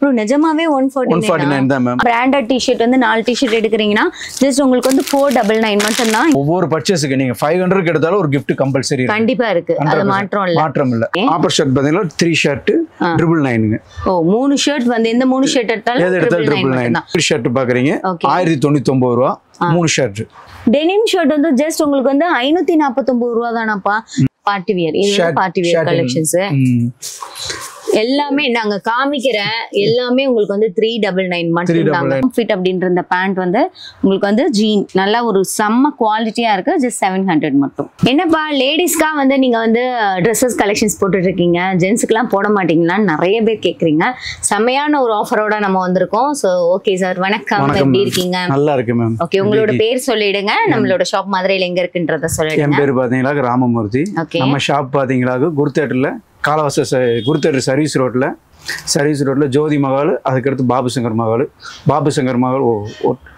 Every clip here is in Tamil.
ப்ரோ நிஜமாவே 149 தான் மேம். பிராண்டட் டி-ஷர்ட் வந்து 4 டி-ஷர்ட் எடுக்கிறீங்கன்னா ஜஸ்ட் உங்களுக்கு வந்து 499 மட்டும் தான். ஒவ்வொரு பர்ச்சேஸ்க்கு நீங்க 500 எடுத்தாலும் ஒரு gift கம்பல்சரி இருக்கு. கண்டிப்பா இருக்கு. அது மாற்றம் இல்ல. ஆஃபர் ஷர்ட் பாத்தீங்கன்னா 3 ஷர்ட் 999ங்க. ஓ 3 ஷர்ட் வந்து இந்த 3 ஷர்ட் எடுத்தாலும் 999 தான். 3 ஷர்ட் பாக்குறீங்க 1099 ரூபாய் 3 ஷர்ட். டெனிம் ஷர்ட் வந்து ஜஸ்ட் உங்களுக்கு வந்து 549 ரூபாய் தானப்பா. பார்ட்டி வியர் இது பார்ட்டி வியர் கலெக்ஷன்ஸ் எல்லாமே நாங்க காமிக்கிற எல்லாமே உங்களுக்கு வந்து 399 மட்டும் தாங்க. ஃபிட் அப்படின்ற இந்த பேண்ட் வந்து உங்களுக்கு வந்து ஜீன் நல்ல ஒரு செம்ம குவாலிட்டியா இருக்கு. ஜஸ்ட் 700 மட்டும். என்னப்பா லேடிஸ்க்கா வந்து நீங்க வந்து ட்ரெஸ்ஸஸ் கலெக்ஷன்ஸ் போட்டுட்டு இருக்கீங்க, ஜென்ஸ்க்குலாம் போட மாட்டீங்களான்னு நிறைய பேர் கேக்குறீங்க. செம்மையான ஒரு ஆஃபரோட நம்ம வந்திருக்கோம். சோ ஓகே சார், வணக்கம். எப்படி இருக்கீங்க? நல்லா இருக்கு மேம். ஓகே, உங்களோட பேர் சொல்லிடுங்க. நம்மளோட ஷாப் மதுரையில எங்க இருக்குன்றத சொல்லிடுங்க. என் பேர் பாத்தீங்களா ராமமூர்த்தி. நம்ம ஷாப் பாத்தீங்களா குருத்தேட்டர்ல காலவாச குருத்தேட்டர் சர்வீஸ் ரோட்ல ஜோதி மகால், அதுக்கடுத்து பாபுசங்கர் மகால்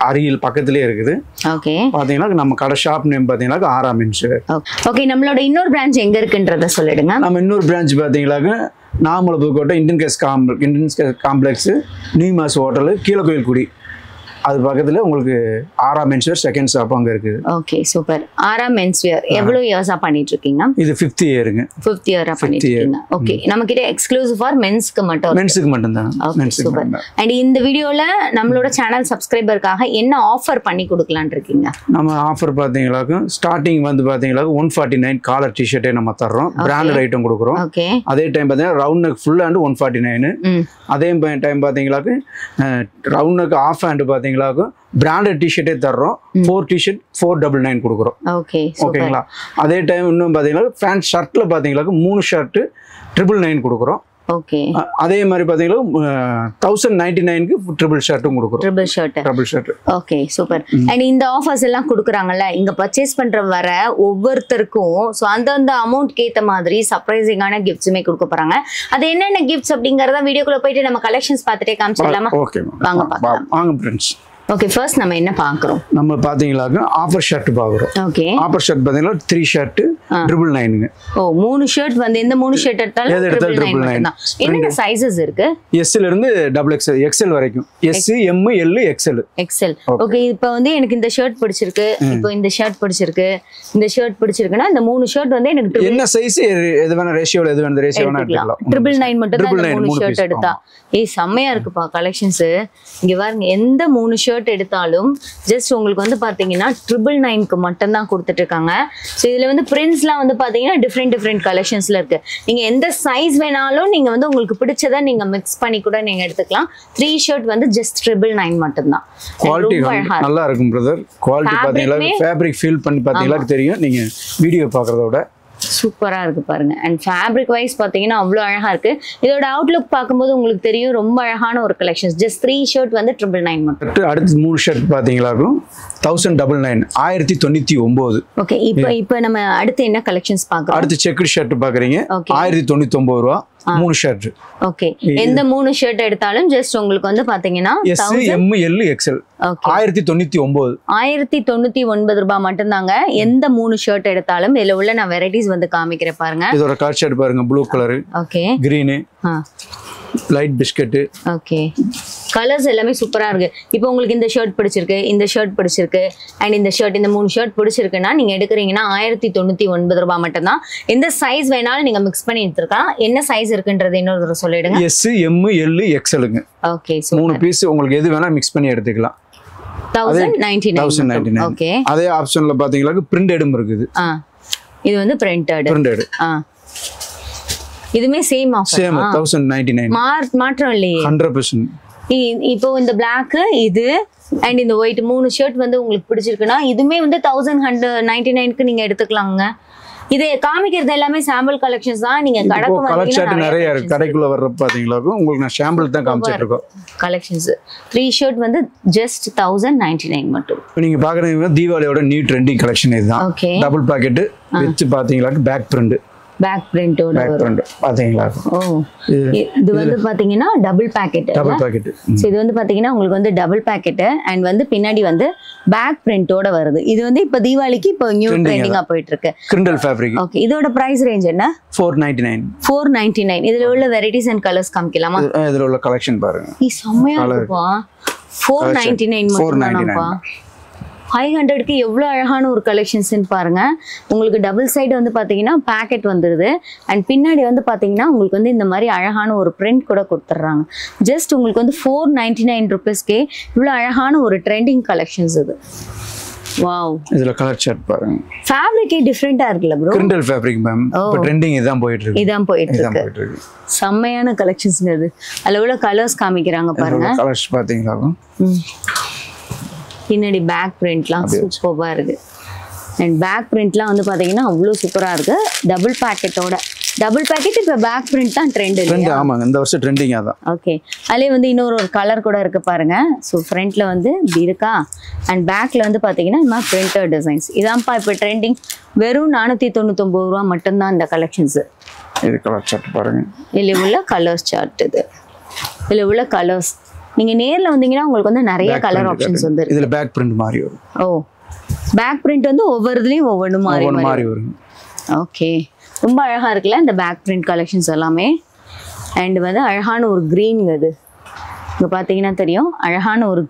அருகில் பக்கத்திலே இருக்குது. ஓகே, பாத்தீங்கன்னா நம்ம கடை ஷாப் நேம் பாத்தீங்கன்னா ஆரா மென்ஸ். ஓகே, நம்மளோட இன்னொரு பிரான்ச் எங்க இருக்குன்றத சொல்லிடுங்க. நம்ம இன்னொரு பிரான்ச் பாத்தீங்கன்னாக்க Namalapukottai Indian gas complex, new mass hotel, Keezhakoilkudi, அது பக்கத்துல உங்களுக்கு ஆரா மென்ஸ்வேர் செகண்ட் ஷாப் அங்க இருக்குது. Okay super. ஆரா மென்ஸ்வேர் எவ்வளவு இயர்ஸா பண்ணிட்டு இருக்கீங்க? இது 5th இயர்ங்க. 5th இயரா பண்ணிட்டு இருக்கீங்க. ஓகே, நம்ம கிட்ட எக்ஸ்க்ளூசிவ் ஃபார் மென்ஸ்க்கு மட்டும் தான். Okay super. அண்ட் இந்த வீடியோல நம்மளோட சேனல் சப்ஸ்கிரைபர்க்காக என்ன ஆஃபர் பண்ணி கொடுக்கலாம்னு இருக்கீங்க? நம்ம ஆஃபர் பாத்தீங்களாக்க ஸ்டார்டிங் வந்து பாத்தீங்களா 149 காலர் டி-ஷர்ட்டே நம்ம தர்றோம். பிராண்டட் ஐட்டம் கொடுக்குறோம். ஓகே, அதே டைம் பாத்தீங்கன்னா ரவுண்ட் நெக் ஃபுல் ஹேண்ட் 149. அதே டைம் பாத்தீங்களாக்க ரவுண்ட் நெக் ஆஃப் ஹேண்ட் பாத்தீங்களாக்க பிராண்டட் டி-ஷர்ட்டே தர்றோம். 4 டி-ஷர்ட் 499 கொடுக்குறோம். ஓகே ஓகேங்களா. அதே டைம் இன்னும் பாத்தீங்கன்னா பேண்ட் ஷர்ட்ல பாத்தீங்களா 3 ஷர்ட் 999 கொடுக்குறோம். ஓகே, அதே மாதிரி பாத்தீங்கன்னா 1099க்கு ட்ரிபிள் ஷர்ட்டும் கொடுக்குறோம். Triple shirt. Okay super. And இந்த ஆஃபர்ஸ் எல்லாம் கொடுக்குறாங்கல்ல, இங்க பர்ச்சேஸ் பண்ற வர ஒவ்வொருத்தருக்கும் சோ அந்தந்த அமௌண்ட்க்கு ஏத்த மாதிரி சர்ப்ரைசிங்கான கிஃப்ட்ஸுமே கொடுக்க போறாங்க. அது என்னென்ன கிஃப்ட்ஸ் அப்படிங்கறத வீடியோக்குள்ள போயிட்டு நம்ம கலெக்ஷன்ஸ் பார்த்துட்டே காமிச்சிடலாமா? ஓகே வாங்க பார்க்கலாம். வாங்க ஃப்ரெண்ட்ஸ். ஓகே, ஃபர்ஸ்ட் நம்ம என்ன பார்க்கறோம்? நம்ம பாத்தீங்களாக்க ஆஃபர் ஷர்ட் பார்க்கறோம். ஓகே, ஆஃபர் ஷர்ட் பாத்தீங்கன்னா 3 ஷர்ட் 999ங்க. ஓ 3 ஷர்ட் வந்து இந்த 3 ஷர்ட் எடுத்தாலும் 999 தான். என்னென்ன சைஸஸ் இருக்கு? S ல இருந்து XXL XL வரைக்கும். S M L XL. Okay, இப்போ வந்து எனக்கு இந்த ஷர்ட் பிடிச்சிருக்கு, இப்போ இந்த ஷர்ட் பிடிச்சிருக்கு, இந்த ஷர்ட் பிடிச்சிருக்குனா இந்த 3 ஷர்ட் வந்து எனக்கு என்ன சைஸ் எது வேணா ரேஷியோல எது வேணா ரேஷியோ வேணா எடுத்துக்கலாம். 999 மட்டும் தான் இந்த 3 ஷர்ட் எடுத்தா. செம்மையா இருக்குப்பா கலெக்ஷன்ஸ். இங்க பாருங்க, எந்த 3 ஷர்ட் எடுத்தாலும் ஜஸ்ட் உங்களுக்கு வந்து பாத்தீங்கன்னா 999க்கு மட்டும் தான் கொடுத்துட்டு இருக்காங்க. சோ இதுல வந்து பிரிண்ட்ஸ்லாம் வந்து பாத்தீங்கன்னா டிஃப்ரெண்ட் கலெக்ஷன்ஸ்ல இருக்கு. நீங்க எந்த சைஸ் வேணாலும் நீங்க வந்து உங்களுக்கு பிடிச்சதை நீங்க மிக்ஸ் பண்ணி கூட நீங்க எடுத்துக்கலாம். 3 ஷர்ட் வந்து ஜஸ்ட் 999 மட்டும் தான். குவாலிட்டி நல்லா இருக்கும் பிரதர். குவாலிட்டி பாத்தீங்கன்னா ஃபேப்ரிக் ஃபீல் பண்ணி பாத்தீங்கன்னா தெரியும். நீங்க வீடியோ பார்க்கறத விட சூப்பரா இருக்கு பாருங்க. அண்ட் ஃபேப்ரிக் வைஸ் பாத்தீங்கன்னா அவ்வளவு அழகா இருக்கு. இதோட அவுட்லுக் பார்க்கும்போது உங்களுக்கு தெரியும் ரொம்ப அழகான ஒரு கலெக்ஷன்ஸ். ஜஸ்ட் 3 ஷர்ட் வந்து 999 மட்டும். அடுத்து 3 ஷர்ட் பாத்தீங்களா 1099 1099. ஓகே, இப்போ நம்ம அடுத்து என்ன கலெக்ஷன்ஸ் பார்க்கறோம்? அடுத்து செக்குடு ஷர்ட் பாக்குறீங்க 1099 ரூபாய் 3 ஷர்ட். ஓகே, எந்த 3 ஷர்ட் எடுத்தாலும் ஜஸ்ட் உங்களுக்கு வந்து பாத்தீங்கன்னா S M L XL 1099 1099 ரூபாய் மட்டும் தாங்க. எந்த 3 ஷர்ட் எடுத்தாலும் இதுல உள்ள நான் வெரைட்டிஸ் வந்து காமிக்கிறேன் பாருங்க. இதோட கலர் ஷர்ட் பாருங்க, blue colour, okay, green, light biscuit. Okay, colours எல்லாமே சூப்பரா இருக்கு. இப்போ உங்களுக்கு இந்த ஷர்ட் பிடிச்சிருக்கு, இந்த ஷர்ட் பிடிச்சிருக்கு, அண்ட் இந்த ஷர்ட், இந்த 3 ஷர்ட் பிடிச்சிருக்குன்னா நீங்க எடுக்கிறீங்கன்னா 1099 ரூபாய் மட்டும் தான். எந்த சைஸ் வேணாலும் நீங்க மிக்ஸ் பண்ணி எடுத்துக்கலாம். என்ன சைஸ் இருக்குன்றது இன்னொரு தடவை சொல்லிடுங்க. S M L XLங்க. ஓகே, 3 பீஸ் உங்களுக்கு எது வேணா மிக்ஸ் பண்ணி எடுத்துக்கலாம். 1099. ஓகே, அதே ஆப்ஷன்ல பாத்தீங்கன்னா பிரிண்டடும் இருக்குது. இது வந்து பிரிண்டட். இதுமே சேம் ஆஃபர். சேம் 1099. மாற்றம் இல்லையே. 100%. இப்போ இந்த Black இது அண்ட் இந்த ஒயிட் 3 ஷர்ட் வந்து உங்களுக்கு பிடிச்சிருக்குன்னா இதுமே வந்து 1199க்கு நீங்க எடுத்துக்கலாங்க. இது காமிக்கிறது எல்லாமே சாம்பிள் கலெக்ஷன்ஸ் தான். நீங்க கடைக்கு வந்தீங்கன்னா நிறைய இருக்கு. கடைக்குள்ள வர்ற பாத்தீங்களா உங்களுக்கு நான் சாம்பிள் தான் காமிச்சிட்டு இருக்கோம். கலெக்ஷன்ஸ் 3 ஷர்ட் வந்து ஜஸ்ட் 1099 மட்டும். நீங்க பாக்குறீங்க தீபாவளியோட நியூ ட்ரெண்டிங் கலெக்ஷன் இதுதான். டபுள் பாக்கெட் வித் பாத்தீங்களா பேக் பிரிண்ட் பேக் பிரிண்டோட பாத்தீங்களா? ஓ, இது வந்து பாத்தீங்கன்னா டபுள் பாக்கெட். சோ இது வந்து பாத்தீங்கன்னா உங்களுக்கு வந்து டபுள் பாக்கெட் அண்ட் வந்து பின்னாடி வந்து பேக் பிரிண்டோட வருது. இது வந்து இப்ப தீபாவளிக்கு இப்போ நியூ ட்ரெண்டிங்கா போயிட்டு இருக்கு. கிரிண்டல் ஃபேப்ரிக். ஓகே, இதோட பிரைஸ் ரேஞ்ச் என்ன? 499. 499. இதுல உள்ள வெரைட்டிஸ் அண்ட் கலர்ஸ் காமிக்கலாமா? இதுல உள்ள கலெக்ஷன் பாருங்க. இது செமையா இருக்குப்பா. 499 மட்டும்தானப்பா. 500க்கு எவ்வளோ அழகான ஒரு கலெக்ஷன்ஸ்ன்னு பாருங்க. உங்களுக்கு டபுள் சைடு வந்து பார்த்தீங்கன்னா பேக்கெட் வந்துடுது அண்ட் பின்னாடி வந்து பார்த்தீங்கன்னா உங்களுக்கு வந்து இந்த மாதிரி அழகான ஒரு பிரிண்ட் கூட கொடுத்துட்றாங்க. ஜஸ்ட் உங்களுக்கு வந்து 499 ருபீஸ்க்கே இவ்வளோ அழகான ஒரு ட்ரெண்டிங் கலெக்ஷன்ஸ் இது. வாவ், இதுல கலர் சார்ட் பாருங்க. ஃபேப்ரிக்கே டிஃபரெண்டா இருக்குல்ல ப்ரோ? கிரிண்டல் ஃபேப்ரிக் மேம். இப்போ ட்ரெண்டிங் இதான் போயிட்டு இருக்கு. செம்மையான கலெக்ஷன்ஸ் இது. அதுல உள்ள கலர்ஸ் காமிக்கிறாங்க பாருங்க. கலர்ஸ் பாத்தீங்களா? பின்னாடி பேக் பிரிண்ட்லாம் சூப்பரா இருக்கு. அண்ட் பேக் பிரிண்ட்லாம் வந்து பாத்தீங்கன்னா அவ்வளோ சூப்பரா இருக்கு. டபுள் பாக்கெட்டோட. டபுள் பாக்கெட் இப்போ பேக் பிரிண்ட் தான் ட்ரெண்ட் இல்லையா? ஆமாங்க, இந்த வருஷம் ட்ரெண்டிங் அதான். ஓகே, அதுலேயே வந்து இன்னொரு கலர் கூட இருக்கு பாருங்க. ஸோ ஃப்ரண்ட்ல வந்து இப்படி இருக்கா அண்ட் பேக்ல வந்து பாத்தீங்கன்னா இந்த மாதிரி பிரிண்டர் டிசைன்ஸ். இதான்ப்பா இப்போ ட்ரெண்டிங். வெறும் 499 ரூபா மட்டும்தான் இந்த கலெக்ஷன்ஸ். இது கலர் சார்ட் பாருங்க. இதுல உள்ள கலர்ஸ் சார்ட் இது. இதுல உள்ள கலர்ஸ் நீங்க நேர்ல வந்தீங்கன்னா உங்களுக்கு வந்து நிறைய கலர் ஆப்ஷன்ஸ் வந்து இதுல பேக் பிரிண்ட் மாதிரி வரும். ஓ, பேக் பிரிண்ட் வந்து ஒவ்வொருதுலயும் ஒவ்வொரு மாதிரி வரும். ஓகே, ரொம்ப அழகா இருக்குல்ல இந்த பேக் பிரிண்ட் கலெக்ஷன்ஸ் எல்லாமே. அண்ட் வந்து அழகான ஒரு கிரீன் இது. இங்க பாத்தீங்கன்னா தெரியும், அழகான ஒரு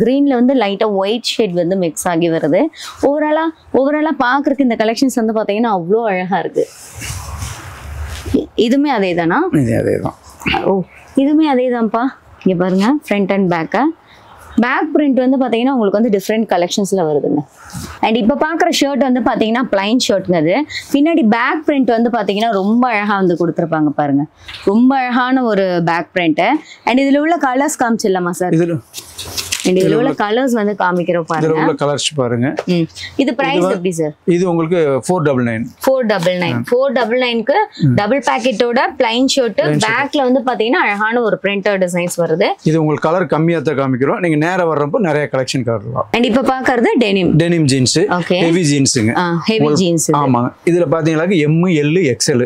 கிரீன்ல வந்து லைட்டா ஒயிட் ஷேட் வந்து மிக்ஸ் ஆகி வருது. ஓவராலா பாக்குறதுக்கு இந்த கலெக்ஷன்ஸ் வந்து பாத்தீங்கன்னா அவ்வளோ அழகா இருக்கு. இதுமே அதே தானா? அதேதான். ஓ, இதுமே அதே தான்ப்பா. இங்க பாருங்க, ஃப்ரண்ட் அண்ட் பேக்கா. பேக் பிரிண்ட் வந்து பாத்தீங்கன்னா உங்களுக்கு வந்து டிஃப்ரெண்ட் கலெக்ஷன்ஸ்ல வருதுங்க. அண்ட் இப்போ பாக்குற ஷர்ட் வந்து பாத்தீங்கன்னா பிளைன் ஷர்ட்ங்க. அது பின்னாடி பேக் பிரிண்ட் வந்து பாத்தீங்கன்னா ரொம்ப அழகா வந்து கொடுத்துருப்பாங்க பாருங்க. ரொம்ப அழகான ஒரு பேக் பிரிண்ட். அண்ட் இதுல உள்ள கலர்ஸ் காமிச்சிடலாமா சார்? இதுல உள்ள கலர்ஸ் வந்து காமிக்கிறோம் பாருங்க. இதுல உள்ள கலர்ஸ் பாருங்க. இது பிரைஸ் எப்படி சார்? இது உங்களுக்கு 499. 499க்கு டபுள் பாக்கெட்டோட பிளைன் ஷர்ட். பேக்ல வந்து பாத்தீங்கன்னா அழகான ஒரு பிரிண்டர் டிசைன்ஸ் வருது. இது உங்களுக்கு கலர் கம்மியா தான் காமிக்கிறோம். நீங்க நேரா வர்றப்போ நிறைய கலெக்ஷன் காட்டலாம். அண்ட் இப்ப பாக்குறது டெனிம் ஜீன்ஸ். ஹெவி ஜீன்ஸ்ங்க. Heavy jeans. ஆமாங்க. இதுல பாத்தீங்கன்னா M, L, XL.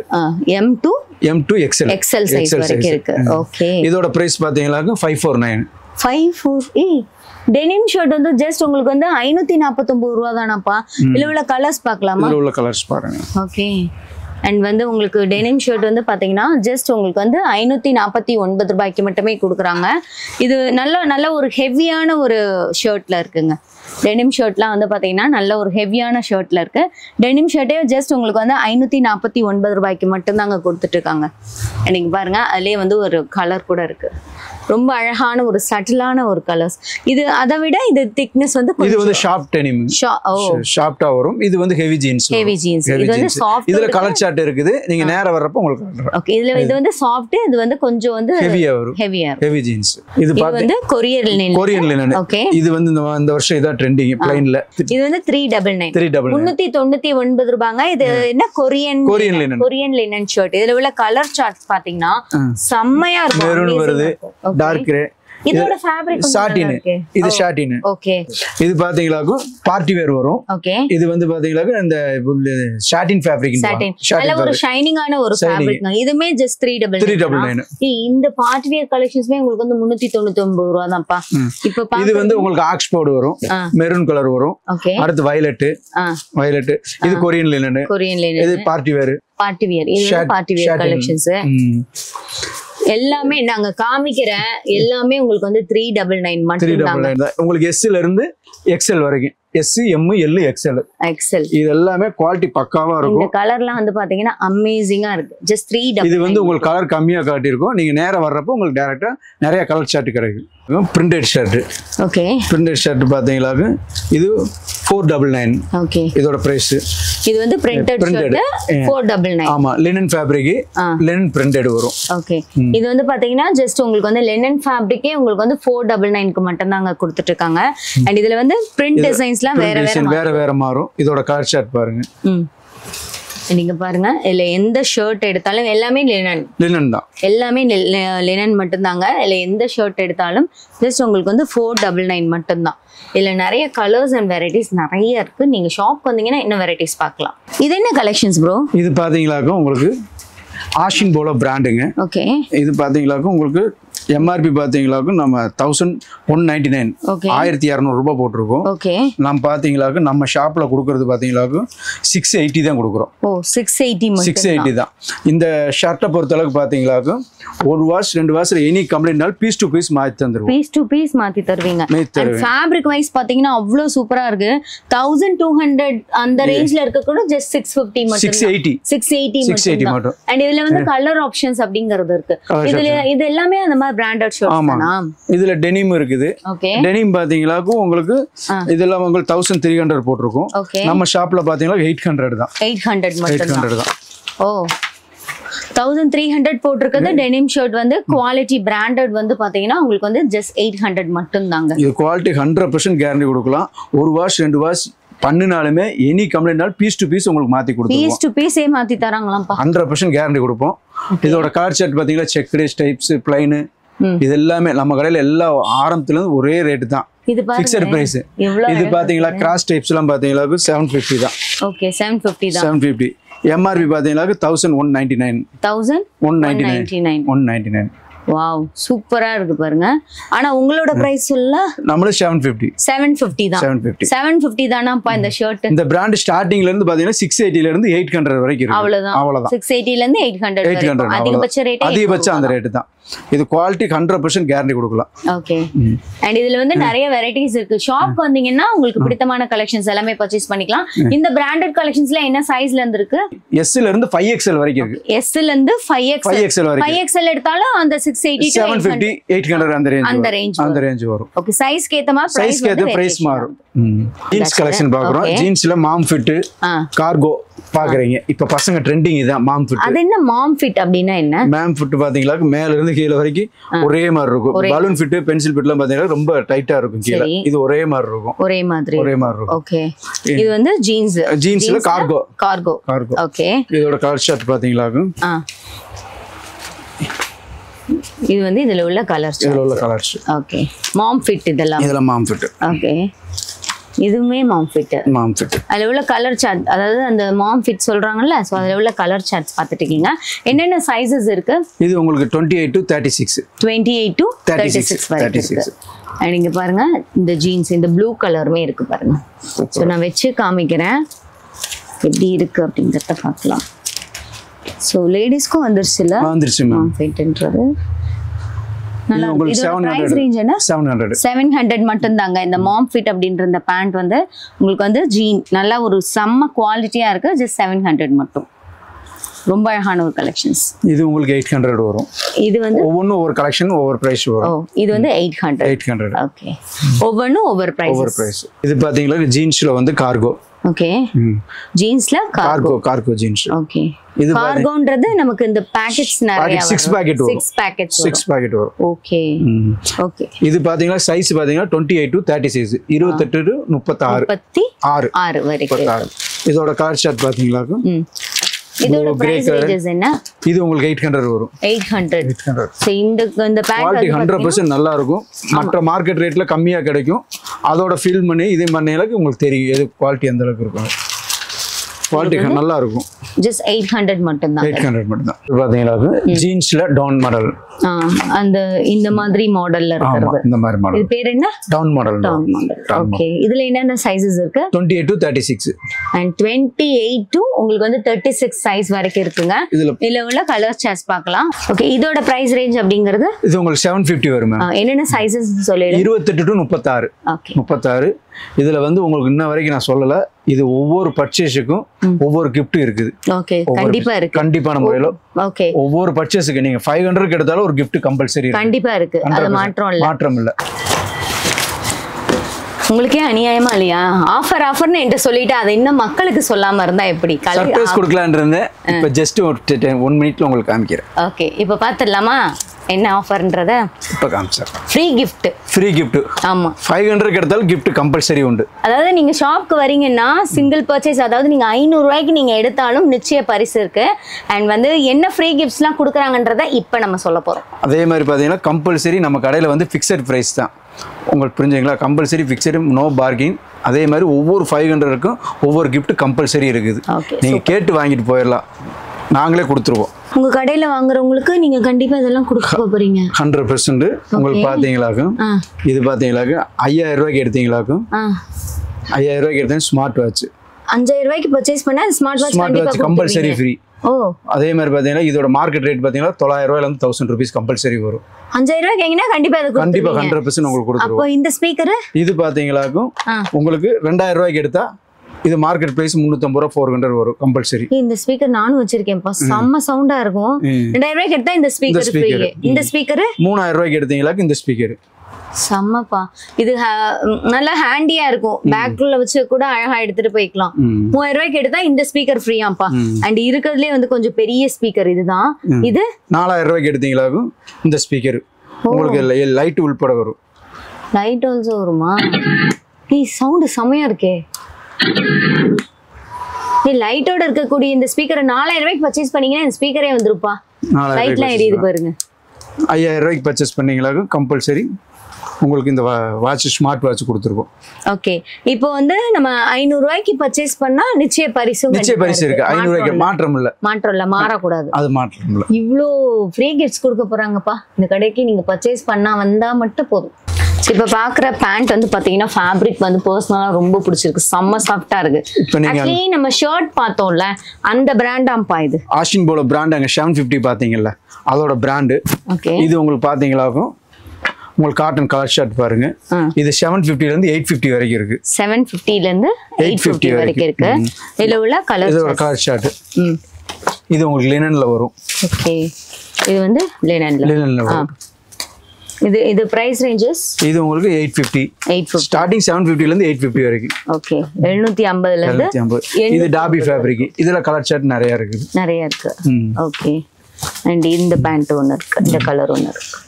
M2 XL size வரைக்கும் இருக்கு. ஓகே, இதோட பிரைஸ் பாத்தீங்கன்னா 549. 54. டெனிம் ஷர்ட் வந்து ஜஸ்ட் உங்களுக்கு வந்து 549 ரூபா தானப்பா. இதுல உள்ள கலர்ஸ் பார்க்கலாமா? இதுல உள்ள கலர்ஸ் பாருங்க. ஓகே, அண்ட் வந்து உங்களுக்கு டெனிம் ஷர்ட் வந்து பாத்தீங்கன்னா ஜஸ்ட் உங்களுக்கு வந்து 549 ரூபாய்க்கு மட்டுமே கொடுக்குறாங்க. இது நல்ல ஒரு ஹெவியான ஒரு ஷர்ட்ல இருக்குங்க. டெனிம் ஷர்ட்லாம் வந்து பாத்தீங்கன்னா நல்ல ஒரு ஹெவியான ஷர்ட்ல இருக்கு. டெனிம் ஷர்ட்டே ஜஸ்ட் உங்களுக்கு வந்து 549 ரூபாய்க்கு மட்டும்தாங்க கொடுத்துட்டு இருக்காங்க. எனக்கு பாருங்க, அதுலயே வந்து ஒரு கலர் கூட இருக்கு. ரொம்ப அழகான ஒரு சட்டிலான ஒரு கலர்ஸ். இது அதை விட இது திக்னஸ் வந்து இது வந்து ஷார்ப் டெனிம். ஷார்ப்டா வரும். இது வந்து ஹெவி ஜீன்ஸ். இது வந்து சாஃப்ட். இதுல கலர் சார்ட் இருக்குது. நீங்க நேரா வரப்ப உங்களுக்கு ஓகே. இது வந்து சாஃப்ட். இது வந்து கொஞ்சம் வந்து ஹெவியா வரும். Heavy jeans. இது வந்து கொரியன் லினன். ஓகே, இது வந்து இந்த வருஷம் இதான் ட்ரெண்டிங் பிளைன்ல. இது வந்து 399. 399 ரூபாங்க. இது என்ன கொரியன் லினன் ஷர்ட். இதுல உள்ள கலர் சார்ட் பாத்தீங்கன்னா செம்மையா இருக்கும். மெரூன் வருது, டார்க் கிரே. இதோட ஃபேப்ரிக் சாட்டின். இது சாட்டின். ஓகே, இது பாத்தீங்களா பார்ட்டி வேர் வரும். ஓகே, இது வந்து பாத்தீங்களா இந்த சாட்டின் ஃபேப்ரிக். நல்ல ஒரு ஷைனிங்கான ஒரு ஃபேப்ரிக். இதுமே ஜஸ்ட் 399. இந்த பார்ட்டி வேர் கலெக்ஷன்ஸ்மே உங்களுக்கு வந்து 399 ரூபா தான்ப்பா. இப்போ இது வந்து உங்களுக்கு ஆக்ஸ்போர்ட் வரும். மெரூன் கலர் வரும். அடுத்து வயலட். இது கொரியன் லினன். இது பார்ட்டி வேர். இது பார்ட்டி வேர் கலெக்ஷன்ஸ். எல்லாமே நாங்க காமிக்கிற எல்லாமே உங்களுக்கு வந்து 399 மட்டும் தான். உங்களுக்கு S ல இருந்து XL வரைக்கும். S, M, L, XL. இது எல்லாமே குவாலிட்டி பக்காவா இருக்கும். இந்த கலர்லாம் வந்து பாத்தீங்கன்னா அமேசிங்கா இருக்கு. ஜஸ்ட் 399. இது வந்து உங்களுக்கு கலர் கம்மியா காட்டியிருக்கும். நீங்க நேரா வர்றப்போ உங்களுக்கு டைரக்டா நிறைய கலர் ஷர்ட் கிடைக்கும். Printed shirt. Okay, printed shirt பாத்தீங்களா இது 499. ஓகே, இதோட பிரைஸ். இது வந்து பிரிண்டட் ஷர்ட் 499. ஆமா, லினன் ஃபேப்ரிக். லினன் பிரிண்டட் வரும். ஓகே, இது வந்து பாத்தீங்கன்னா ஜஸ்ட் உங்களுக்கு வந்து லினன் ஃபேப்ரிக்கே உங்களுக்கு வந்து 499க்கு மட்டும் தாங்க கொடுத்துட்டு இருக்காங்க. அண்ட் இதுல வந்து பிரிண்ட் டிசைன்ஸ்லாம் வேற வேற மாறும். இதோட கலர் சார்ட் பாருங்க. நீங்க பாருங்க இல்ல எந்த ஷர்ட் எடுத்தாலும் எல்லாமே லினன் தான், எல்லாமே லினன் மட்டும்தாங்க. இல்ல எந்த ஷர்ட் எடுத்தாலும் ஜஸ்ட் உங்களுக்கு வந்து 499 மட்டும்தான். இதுல நிறைய கலர்ஸ் அண்ட் வெரைட்டிஸ் நிறைய இருக்கு. நீங்க ஷாப் வந்தீங்கன்னா இன்னும் வெரைட்டிஸ் பார்க்கலாம். இது என்ன கலெக்ஷன்ஸ் ப்ரோ? இது பாத்தீங்களாக்கும் உங்களுக்கு ஆஷின் போலோ பிராண்டுங்க. ஓகே. இது பாத்தீங்களாக்கும் உங்களுக்கு எம்ஆர்பி பாத்தீங்களாக்கும் நம்ம 1199 1200 ரூபாய் போட்டிருக்கோம். ஓகே. நம்ம பாத்தீங்களாக்கும் நம்ம ஷாப்ல கொடுக்கறது பாத்தீங்களாக்கும் 680 தான் கொடுக்குறோம். ஓ 680 மட்டும் 680 தான். இந்த ஷர்ட்டை பொறுத்த அளவுக்கு பாத்தீங்களாக்கும் ஒரு வாஷ் 2 வாஷ்ல எனி கம்ப்ளைண்ட்னால பீஸ் டு பீஸ் மாத்தி தந்துருவோம். பீஸ் டு பீஸ் மாத்தி தருவீங்க. ஃபேப்ரிக் வைஸ் பாத்தீங்கன்னா அவ்வளவு சூப்பரா இருக்கு. 1200 அந்த ரேஞ்ச்ல இருக்க கூட ஜஸ்ட் 650 மட்டும் 680 மட்டும். அண்ட் இதுல வந்து கலர் ஆப்ஷன்ஸ் அப்படிங்கிறது இருக்கு. இது எல்லாமே அந்த மாதிரி பிராண்டட் ஷர்ட்ஸ் தானா? இதுல டெனிம் இருக்குது. டெனிம் பாத்தீங்களாக்கும் உங்களுக்கு இதெல்லாம் உங்களுக்கு 1300 போட்டிருக்கும். நம்ம ஷாப்ல பாத்தீங்கன்னா 800 தான். 800 தான். ஓ 1300 போட்டிருக்கிறது டெனிம் ஷர்ட் வந்து குவாலிட்டி பிராண்டட் வந்து பாத்தீங்கன்னா உங்களுக்கு வந்து ஜஸ்ட் 800 மட்டும் தாங்க. இது குவாலிட்டி 100% கேரண்டி கொடுக்கலாம். ஒரு வாஷ் 2 வாஷ் பண்ணினாலுமே எனி கம்ப்ளைண்ட்னால பீஸ் டு பீஸ் உங்களுக்கு மாத்தி கொடுத்துருவோம். பீஸ் டு பீஸே மாத்தி தராங்களாம்ப்பா. 100% கேரண்டி கொடுப்போம். இதோட கலர் ஷர்ட் பாத்தீங்கன்னா செக்டு ஸ்டைப்ஸ் பிளைன் இது எல்லாமே நம்ம கடையில எல்லா ஆரம்பத்துல இருந்து ஒரே ரேட் தான். இது ஃபிக்ஸட் பிரைஸ். இது பாத்தீங்களா கிராஸ் டைப்ஸ் எல்லாம் பாத்தீங்களா 750 தான். ஓகே 750 தான். 750. எம்ஆர்பி பாத்தீங்களா 1199. 1199. வாவ் சூப்பரா இருக்கு பாருங்க. ஆனா உங்களோட பிரைஸ் இல்ல நம்மள 750 தான். 750 தானாப்பா இந்த ஷர்ட். இந்த பிராண்ட் ஸ்டார்டிங்ல இருந்து பாத்தீங்கன்னா 680 ல இருந்து 800 வரைக்கும் இருக்கு. அவ்வளவுதான் 680 ல இருந்து 800 அதிகபட்ச அந்த ரேட் தான். இது குவாலிட்டி 100% கேரண்டி கொடுக்கலாம். ஓகே. அண்ட் இதுல வந்து நிறைய வெரைட்டிஸ் இருக்கு. ஷாப் வந்தீங்கன்னா உங்களுக்கு பிடித்தமான கலெக்ஷன்ஸ் எல்லாமே பர்ச்சேஸ் பண்ணிக்கலாம். இந்த பிராண்டட் கலெக்ஷன்ஸ்ல என்ன சைஸ்ல இருந்து இருக்கு? S ல இருந்து 5XL வரைக்கும் இருக்கு. S ல இருந்து 5XL வரைக்கும். 5XL எடுத்தாலும் அந்த 680 to 750 800 அந்த ரேஞ்ச் வரும். ஓகே சைஸ்க்கு ஏத்த மாதிரி பிரைஸ் மாறும். ஜீன்ஸ் கலெக்ஷன் பாக்குறோம். ஜீன்ஸ்ல மாம் ஃபிட் கார்கோ பாக்குறீங்க. இப்ப பசங்க ட்ரெண்டிங் இதான் மாம் ஃபிட். அது என்ன மாம் ஃபிட் அப்படினா என்ன? மாம் ஃபிட் பாத்தீங்களா மேல இருந்து கீழ வரைக்கும் ஒரே மாதிரி இருக்கும். பலூன் ஃபிட் பென்சில் ஃபிட்லாம் பாத்தீங்கன்னா ரொம்ப டைட்டா இருக்கும் கீழ. இது ஒரே மாதிரி இருக்கும். ஒரே மாதிரி இருக்கும். ஓகே. இது வந்து ஜீன்ஸ்ல கார்கோ. ஓகே. இதோட கலர் ஷர்ட் பாத்தீங்களா இது வந்து இதுல உள்ள கலர்ஸ். ஓகே. மாம் ஃபிட் இதெல்லாம் மாம் ஃபிட். ஓகே. இதுவுமே மாம் ஃபிட். அதுல உள்ள கலர் சார்ட் அதாவது அந்த மாம் ஃபிட் சொல்றாங்கல்ல சோ அதுல உள்ள கலர் சார்ட்ஸ் பார்த்துட்டு இருக்கீங்க. என்னென்ன சைஸஸ் இருக்கு? இது உங்களுக்கு 28 to 36. 28 to 36 வரைக்கும் இருக்கு. நீங்க பாருங்க இந்த ஜீன்ஸ் இந்த ப்ளூ கலருமே இருக்கு பாருங்க. சோ நான் வெச்சு காமிக்கிறேன் எப்படி இருக்கு அப்படிங்கறத பார்க்கலாம். சோ லேடிஸ்க்கும் வந்துருச்சு மாம் ஃபிட்ன்றது. உங்களுக்கு 700 மட்டும் தாங்க. இந்த மாம் ஃபிட் அப்படின்ற இந்த பேண்ட் வந்து உங்களுக்கு வந்து ஜீன் நல்ல ஒரு செம்ம குவாலிட்டியா இருக்கு. ஜஸ்ட் 700 மட்டும். ரொம்ப அழகான ஒரு கலெக்ஷன்ஸ். இது உங்களுக்கு 800 வரும். இது வந்து ஒவ்வொரு கலெக்ஷன் ஒவ்வொரு பிரைஸ் வரும். இது வந்து 800. ஓகே. ஒவ்வொரு பிரைஸ். இது பாத்தீங்களா ஜீன்ஸ்ல வந்து கார்கோ. ஓகே. ஜீன்ஸ்ல கார்கோ ஜீன்ஸ். ஓகே. இது கார்கோன்றது நமக்கு இந்த பாக்கெட்ஸ் நிறைய 6 பாக்கெட் வரும். ஓகே. ஓகே. இது பாத்தீங்கன்னா சைஸ் பாத்தீங்கன்னா 28 to 36 28 to 36 வரைக்கும். இதோட கலர் ஷர்ட் பாத்தீங்களா இதோட பிரைஸ் ரேஞ்சஸ் என்ன? இது உங்களுக்கு 800 வரும். 800. சோ இந்த பேண்ட் 100% நல்லா இருக்கும். மற்ற மார்க்கெட் ரேட்ல கம்மியா கிடைக்கும். அதோட ஃபீல் பண்ணி இதே பண்ணையில உங்களுக்கு தெரியும் எது குவாலிட்டி எந்த அளவுக்கு இருக்கும். குவாலிட்டி நல்லா இருக்கும். ஜஸ்ட் 800 மட்டும் தான். 800 மட்டும் தான். பாத்தீங்களா ஜீன்ஸ்ல டவுன் மாடல். அந்த இந்த மாதிரி மாடல்ல இருக்குது. இந்த மாதிரி மாடல். இது பேர் என்ன? Town model. ஓகே. இதுல என்னென்ன சைஸஸ் இருக்கு? 28 to 36. and 28 to உங்களுக்கு வந்து 36 சைஸ் வரைக்கும் இருக்குங்க. இதுல உள்ள கலர் சார்ட்ஸ் பார்க்கலாம். ஓகே. இதோட பிரைஸ் ரேஞ்ச் அப்படிங்கிறது இது உங்களுக்கு 750 வரும். என்னென்ன சைஸஸ் சொல்லிடுங்க. 28 to 36. ஓகே. 36. இதுல வந்து உங்களுக்கு இன்ன வரைக்கும் நான் சொல்லல. இது ஒவ்வொரு பர்ச்சேஸுக்கும் ஒவ்வொரு gift இருக்குது. ஓகே. கண்டிப்பா இருக்கு. கண்டிப்பான முறையில. ஓகே. ஒவ்வொரு பர்ச்சேஸ்க்கு நீங்க 500 எடுத்தாலும் ஒரு gift கம்பல்சரி இருக்கு. கண்டிப்பா இருக்கு. அது மாற்றம் இல்ல. உங்களுக்கே அநியாயமா இல்லையா? ஆஃபர்னு என்கிட்ட சொல்லிட்டு அதை இன்னும் மக்களுக்கு சொல்லாம இருந்தா எப்படி? சர்ப்ரைஸ் கொடுக்கலான்னு இருந்தேன். இப்போ ஜஸ்ட் ஒரு 1 மினிட்ல உங்களுக்கு காமிக்கிறேன். ஓகே, இப்போ பார்த்துடலாமா என்ன ஆஃபர்ன்றத? இப்போ காமிச்சேன். Free gift. Free gift. ஆமா, 500 எடுத்தாலும் கிஃப்ட் கம்பல்சரி உண்டு. அதாவது நீங்க ஷாப்க்கு வரீங்கன்னா சிங்கிள் பர்ச்சேஸ், அதாவது நீங்க 500 ரூபாய்க்கு நீங்க எடுத்தாலும் நிச்சய பரிசு இருக்கு. அண்ட் வந்து என்ன ஃப்ரீ கிஃப்ட்ஸ்லாம் கொடுக்குறாங்கன்றத இப்போ நம்ம சொல்ல போறோம். அதே மாதிரி பார்த்தீங்கன்னா கம்பல்சரி நம்ம கடையில் வந்து ஃபிக்ஸட் ப்ரைஸ் தான். உங்களுக்கு புரிஞ்சுங்களா? Compulsory fixed, no parking. அதே மாதிரி ஒவ்வொரு 500க்கும் ஒவ்வொரு கிஃப்ட் கம்பல்சரி இருக்குது. நீங்கள் கேட்டு வாங்கிட்டு போயிடலாம், நாங்களே கொடுத்துருவோம். உங்க கடையில வாங்குறவங்களுக்கு நீங்க கண்டிப்பா இதெல்லாம் கொடுக்க போறீங்க. 100% உங்களுக்கு பாத்தீங்களாக்கும். இது பாத்தீங்களாக்கும் 5000 ரூபாய்க்கு எடுத்தீங்களாக்கும். 5000 ரூபாய்க்கு எடுத்தா ஸ்மார்ட் வாட்ச். 5000 ரூபாய்க்கு பர்ச்சேஸ் பண்ணா ஸ்மார்ட் வாட்ச் கம்பல்சரி ஃப்ரீ. ஓ, அதே மாதிரி பாத்தீங்கன்னா இதோட மார்க்கெட் ரேட் பாத்தீங்கன்னா 900 ரூபாயில இருந்து 1000 ரூபீஸ் கம்பல்சரி வரும். 5000 ரூபாய்க்கு எங்கனா கண்டிப்பா அது கொடுப்பீங்க. கண்டிப்பா 100% உங்களுக்கு கொடுத்துருவோம். அப்போ இந்த ஸ்பீக்கர் இது பாத்தீங்களாக்கும் உங்களுக்கு 2000 ரூபாய்க்கு எடுத்தா இது மார்க்கெட் பிரைஸ் 350 ரூபாய் 400 வரும் கம்பல்சரி. இந்த ஸ்பீக்கர் நானும் வச்சிருக்கேன்ப்பா, செம்ம சவுண்டா இருக்கும். 2000 ரூபாய்க்கு எடுத்தா இந்த ஸ்பீக்கர் ஃப்ரீ. இந்த ஸ்பீக்கர் 3000 ரூபாய்க்கு எடுத்தீங்களா இந்த ஸ்பீக்கர் செம்மப்பா. இது நல்லா ஹேண்டியா இருக்கும், பேக்ல வச்சு கூட அழகா எடுத்துட்டு போய்க்கலாம். 3000 ரூபாய்க்கு எடுத்தா இந்த ஸ்பீக்கர் ஃப்ரீயாப்பா. அண்ட் இருக்கிறதுலே வந்து கொஞ்சம் பெரிய ஸ்பீக்கர் இதுதான். இது 4000 ரூபாய்க்கு எடுத்தீங்களாக்கும் இந்த ஸ்பீக்கர் உங்களுக்கு லைட் உள்பட வரும். லைட் ஆல்சோ வருமா? சவுண்ட் செமையா இருக்கே. லைட்டோட இருக்கக்கூடிய இந்த ஸ்பீக்கரை 4000 ரூபாய்க்கு பர்ச்சேஸ் பண்ணீங்கன்னா இந்த ஸ்பீக்கரே வந்துருப்பா. லைட்லாம் எரியுது பாருங்க. 5000 ரூபாய்க்கு பர்ச்சேஸ் பண்ணீங்களாக்கும் கம்பல்சரி உங்களுக்கு இந்த வாட்ச் ஸ்மார்ட் வாட்ச் கொடுத்துருக்கோம். ஓகே, இப்போ வந்து நம்ம 500 ரூபாய்க்கு பர்ச்சேஸ் பண்ணா நிச்சய பரிசு இருக்கு. 500 ரூபாய்க்கு மாற்றம் இல்ல, மாறக்கூடாது. அது மாற்றம் இல்ல. இவ்ளோ ஃப்ரீ கிஃப்ட்ஸ் கொடுக்க போறாங்கப்பா இந்த கடைக்கு. நீங்க பர்ச்சேஸ் பண்ணா வந்தா மட்டும் போதும். இப்போ பாக்குற பேண்ட் வந்து பாத்தீங்கன்னா ஃபேப்ரிக் வந்து பர்சனலா ரொம்ப பிடிச்சிருக்கு, செம்ம சாஃப்டா இருக்கு. ஆக்சுவலி நம்ம ஷர்ட் பார்த்தோம்ல அந்த பிராண்டாம்பா இது. ஆஸ்டின் போல பிராண்ட் அங்க 750 பாத்தீங்கல்ல அதோட பிராண்ட். ஓகே, இது உங்களுக்கு பாத்தீங்களாக்கும் உங்களுக்கு காட்டன் கலர் ஷர்ட் பாருங்க. இது 750 ல இருந்து 850 வரைக்கும் இருக்கு. 750 ல இருந்து 850 வரைக்கும் இருக்கு. இதுல உள்ள கலர், இது ஒரு கலர் ஷர்ட். இது உங்களுக்கு லினன்ல வரும். ஓகே, இது வந்து லினன்ல வரும். இது பிரைஸ் ரேஞ்சஸ் இது உங்களுக்கு 850 ஸ்டார்டிங் 750 ல இருந்து 850 வரைக்கும். ஓகே, 750 ல இருந்து 750. இது டாபி ஃபேப்ரிக். இதுல கலர் ஷர்ட் நிறைய இருக்கு. ஓகே, அண்ட் இந்த பேண்ட் ஒன்னு இருக்கு, இந்த கலர் ஒன்னு இருக்கு.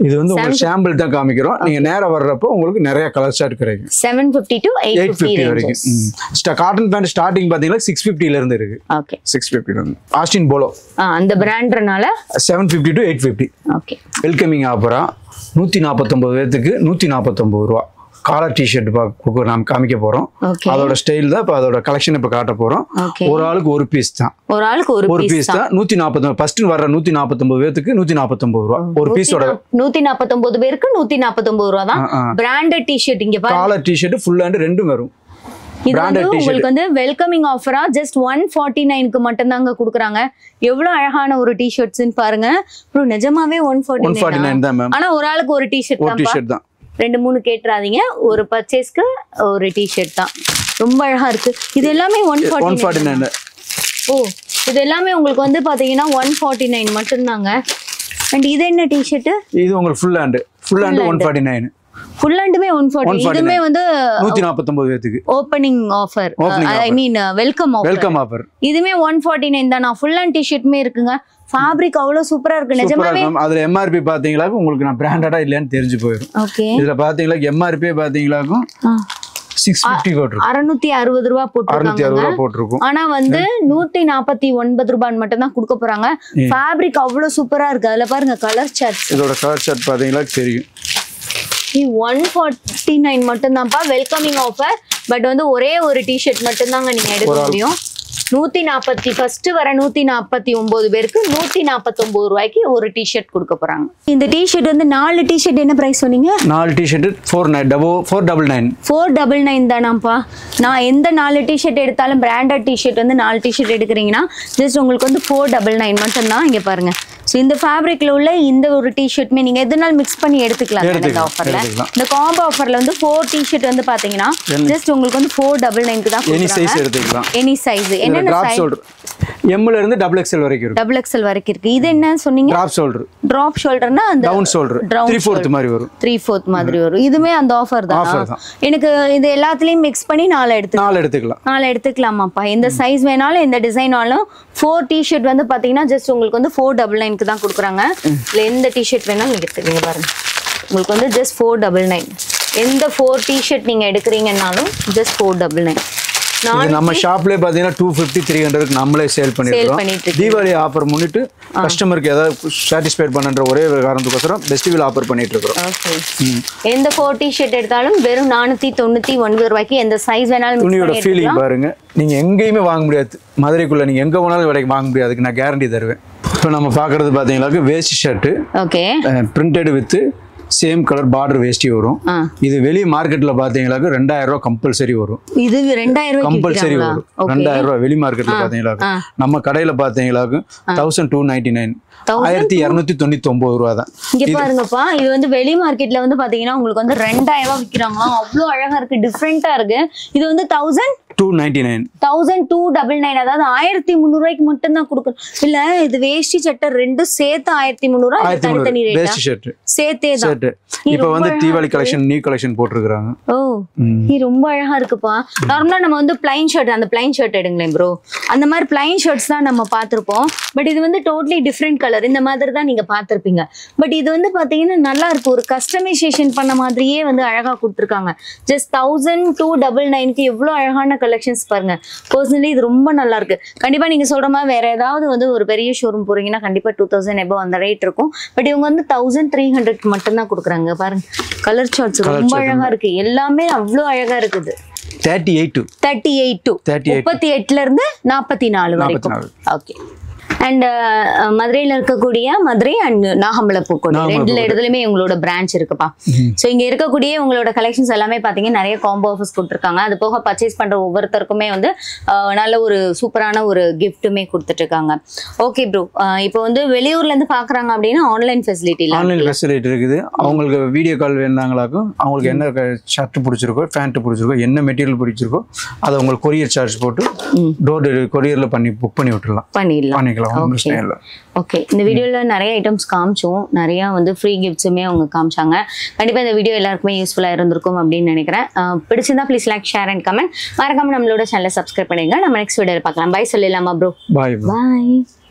இது வந்து உங்களுக்கு சாம்பிள் தான் காமிக்கிறோம். நீங்க நேரா வர்றப்போ உங்களுக்கு நிறைய கலர் ஷர்ட் கிடைக்கும். 750 to 850 வரைக்கும். காட்டன் பேண்ட் ஸ்டார்டிங் பாத்தீங்கன்னா 650 ல இருந்து இருக்கு. ஓகே, 650 ல இருந்து. ஆஸ்டின் போலோ அந்த பிராண்ட்றனால 750 to 850. ஓகே, வெல்கமிங் ஆஃபரா 149 பேருக்கு 149 ரூபா காலர் டிஷர்ட் நாம் காமிக்க போறோம். அதோட ஸ்டைல் தான் இப்ப அதோட கலெக்ஷன் இப்ப காட்ட போறோம். ஒரு ஆளுக்கு ஒரு பீஸ் தான். ஒரு பீஸ் தான் 149. ஃபர்ஸ்ட் வர்ற 149 பேருக்கு 149 ரூபா ஒரு பீஸோட. 149 பேருக்கு 149 ரூபா தான். பிராண்டட் டிஷர்ட் இங்க பாருங்க. காலர் டிஷர்ட் ஃபுல் ஹேண்ட் ரெண்டும் வரும். இது வந்து உங்களுக்கு வந்து வெல்கமிங் ஆஃபரா ஜஸ்ட் 149க்கு மட்டும் தாங்க குடுக்குறாங்க. எவ்வளவு அழகான ஒரு டி-ஷர்ட்ஸ்னு பாருங்க. ப்ரோ நிஜமாவே 149 தான் மேம். ஆனா ஒரு ஆளுக்கு ஒரு டி-ஷர்ட் தான். 2-3 கேட்றாதீங்க, ஒரு பர்ச்சேஸ்க்கு ஒரு டி-ஷர்ட் தான். ரொம்ப அழகா இருக்கு. இது எல்லாமே 149. ஓ, இது எல்லாமே உங்களுக்கு வந்து பாத்தீங்கன்னா 149 மட்டும் தாங்க. அண்ட் இது என்ன டி-ஷர்ட்? இது உங்களுக்கு ஃபுல் ஹேண்ட் 149. ஃபுல் ஹேண்டுமே 140. இதுமே வந்து 149 பேருக்கு ஓபனிங் ஆஃபர். ஐ மீன் வெல்கம் ஆஃபர். இதுமே 149 தான். ஃபுல் ஹேண்ட் டி-ஷர்ட்மே இருக்குங்க. ஃபேப்ரிக் அவ்வளவு சூப்பரா இருக்கு நிஜமாவே. அதுல எம்ஆர்பி பாத்தீங்களா உங்களுக்கு நான் பிராண்டடா இல்லையான்னு தெரிஞ்சு போயிடும். ஓகே, இதுல பாத்தீங்களா எம்ஆர்பி பாத்தீங்களா 650 போட்டுருக்கு. 660 ரூபாய் போட்டுருக்காங்க. ஆனா வந்து 149 ரூபாய் மட்டும் தான் கொடுக்க போறாங்க. ஃபேப்ரிக் அவ்வளவு சூப்பரா இருக்கு. அதுல பாருங்க கலர் சார்ட். இதோட கலர் சார்ட் பாத்தீங்களா தெரியும். 149 மட்டும் தான்ப்பா வெல்கமிங் ஆஃபர். பட் வந்து ஒரே ஒரு டி-ஷர்ட் மட்டும் தாங்க நீங்க எடுக்க முடியும். 140 ஃபர்ஸ்ட் வர 149 பேருக்கு 149 ரூபாய்க்கு ஒரு டி-ஷர்ட் கொடுக்க போறாங்க. இந்த டி-ஷர்ட் வந்து 4 டி-ஷர்ட் என்ன பிரைஸ் சொன்னீங்க? 4 டி-ஷர்ட் 499. 499 தானாப்பா. நான் எந்த 4 டி-ஷர்ட் எடுத்தாலும் பிராண்டட் டி-ஷர்ட் வந்து 4 டி-ஷர்ட் எடுக்கிறீங்கன்னா ஜஸ்ட் உங்களுக்கு வந்து 499 மட்டும் தான். இங்க பாருங்க ஸோ இந்த ஃபேப்ரிக்ல உள்ள இந்த ஒரு டிஷர்ட்மே நீங்க எதுனாலும் மிக்ஸ் பண்ணி எடுத்துக்கலாம் இந்த ஆஃபர்ல. இந்த காம்போ ஆஃபர்ல வந்து 4 டிஷர்ட் வந்து பாத்தீங்கன்னா ஜஸ்ட் உங்களுக்கு வந்து 499 தான் எனி சைஸ் எடுத்துக்கலாம். எனி சைஸ் என்னென்ன சைஸ்? M ல இருந்து XXL வரைக்கும் இருக்கு. XXL வரைக்கும் இருக்கு. இது என்ன சொன்னீங்க? டிராப் ஷோல்டர்னா அந்த டவுன் ஷோல்டர் 3/4 மாதிரி வரும். 3/4 மாதிரி வரும். இதுமே அந்த ஆஃபர் தான். எனக்கு இது எல்லாத்துலயும் மிக்ஸ் பண்ணி 4 எடுத்துக்கலாம். 4 எடுத்துக்கலாமாப்பா? எந்த சைஸ் வேணாலும் எந்த டிசைனாலும் 4 டிஷர்ட் வந்து பாத்தீங்கன்னா ஜஸ்ட் உங்களுக்கு வந்து 499 க்கு தான் கொடுக்குறாங்க. இல்ல எந்த டிஷர்ட் வேணாலும் நீங்க எடுத்துக்கங்க பாருங்க. உங்களுக்கு வந்து ஜஸ்ட் 499. எந்த 4 டிஷர்ட் நீங்க எடுக்கிறீங்கன்னாலும் ஜஸ்ட் 499. இது நம்ம ஷாப்லயே பாத்தீங்கன்னா 250 300 க்கு நம்மளே சேல் பண்ணிருக்கோம். தீபாவளி ஆஃபர் முன்னிட்டு கஸ்டமருக்கு ஏதாவது சாட்டிஸ்ஃபை பண்ணன்ற ஒரே காரணத்துக்கோசரம் ஃபெஸ்டிவல் ஆஃபர் பண்ணிட்டு இருக்கோம். ஓகே. எந்த 4 டி-ஷர்ட் எடுத்தாலும் வெறும் 499 ரூபாய்க்கு எந்த சைஸ் வேணாலும் துணியோட ஃபீலிங் பாருங்க. நீங்க எங்கேயுமே வாங்க முடியாது. மதுரைக்குள்ள நீங்க எங்க போனாலும் விலைக்கு வாங்க முடியாது. அதுக்கு நான் கேரண்டி தருவேன். இப்போ நம்ம பாக்குறது பாத்தீங்கன்னா vest shirt. Okay. Printed with same colour border வேஷ்டி வரும். இது வெளி மார்க்கெட்ல பாத்தீங்கன்னா 2000 ரூபாய் கம்பல்சரி வரும். இது 2000 ரூபாய் கம்பல்சரி வரும். 2000 ரூபாய் வெளி மார்க்கெட்ல பாத்தீங்கன்னா நம்ம கடையில பாத்தீங்கன்னா 1299 1299 ரூபாய் தான். இங்க பாருங்கப்பா, இது வந்து வெளி மார்க்கெட்ல வந்து பாத்தீங்கன்னா உங்களுக்கு வந்து 2000 ரூபாய் விக்கிறாங்க. அவ்வளவு அழகா இருக்கு, டிஃபரெண்டா இருக்கு. இது வந்து 1299 1299 அதாவது 1300 ரூபாய்க்கு மட்டும் தான் கொடுக்கணும். இல்ல இது வேஷ்டி சட்டை ரெண்டும் சேர்த்து 1300 ரூபாய் தனித்தனி ரேட். வேஷ்டி ஷர்ட் சேர்த்தே தான். இப்போ வந்து தீபாவளி கலெக்ஷன் நியூ கலெக்ஷன் போட்டுருக்காங்க. ஓ, இது ரொம்ப அழகா இருக்குப்பா. நார்மலா நம்ம வந்து பிளைன் ஷர்ட், அந்த பிளைன் ஷர்ட் எடுங்களேன் ப்ரோ. அந்த மாதிரி பிளைன் ஷர்ட்ஸ் தான் நம்ம பார்த்திருப்போம். பட் இது வந்து டோட்டலி டிஃப்ரெண்ட் கலர். இந்த மாதிரி தான் நீங்க பார்த்திருப்பீங்க. பட் இது வந்து பாத்தீங்கன்னா நல்லா இருக்கு. ஒரு கஸ்டமைசேஷன் பண்ண மாதிரியே வந்து அழகா கொடுத்துருக்காங்க. ஜஸ்ட் 1299க்கு எவ்வளவு அழகான கலெக்ஷன்ஸ் பாருங்க. பர்சனலி இது ரொம்ப நல்லா இருக்கு. கண்டிப்பா நீங்க சொல்ற மாதிரி வேற ஏதாவது வந்து ஒரு பெரிய ஷோரூம் போறீங்கன்னா கண்டிப்பா 2000 எபோ அந்த ரேட் இருக்கும். பட் இவங்க வந்து 1300க்கு மட்டும் தான் கொடுக்குறாங்க. பாருங்க கலர் சார்ட்ஸ் ரொம்ப அழகா இருக்கு. எல்லாமே அவ்வளவு அழகா இருக்குது. 38 38ல இருந்து 44 வரைக்கும். ஓகே. அண்ட் மதுரையில இருக்கக்கூடிய மதுரை அண்ட் நாகம்பலப்பூக்கோட்டை ரெண்டு இடத்துலயுமே உங்களோட பிரான்ச் இருக்குப்பா. ஸோ இங்க இருக்கக்கூடிய உங்களோட கலெக்ஷன்ஸ் எல்லாமே பாத்தீங்கன்னா நிறைய காம்போ ஆஃபர்ஸ் கொடுத்துருக்காங்க. அது போக பர்ச்சேஸ் பண்ற ஒவ்வொருத்தருக்குமே வந்து நல்ல ஒரு சூப்பரான ஒரு கிஃப்ட்டுமே கொடுத்துட்டு இருக்காங்க. ஓகே ப்ரோ, இப்போ வந்து வெளியூர்ல இருந்து பாக்குறாங்க அப்படின்னா ஆன்லைன் ஃபெசிலிட்டி இருக்குது. அவங்களுக்கு வீடியோ கால் வேணாங்களாக்கும் அவங்களுக்கு என்ன ஷர்ட் பிடிச்சிருக்கோ, பேண்ட் பிடிச்சிருக்கோ, என்ன மெட்டீரியல் பிடிச்சிருக்கோ அதை உங்களுக்கு கொரியர் சார்ஜ் போட்டு டோர் டெலிவரி கொரியர்ல பண்ணி புக் பண்ணி விட்டுலாம் பண்ணிக்கலாம். ஓகே. இந்த வீடியோல நிறைய ஐட்டம்ஸ் காமிச்சோம். நிறைய வந்து ஃப்ரீ கிஃப்ட்ஸுமே அவங்க காமிச்சாங்க. கண்டிப்பா இந்த வீடியோ எல்லாருக்குமே யூஸ்ஃபுல்லா இருந்திருக்கும் அப்படின்னு நினைக்கிறேன். பிடிச்சிருந்தா please like, share and comment. மறக்காம நம்மளோட சேனலை சப்ஸ்கிரைப் பண்ணுங்க. நம்ம நெக்ஸ்ட் வீடியோல பார்க்கலாம். பை சொல்லிடலாமா ப்ரோ? பாய்.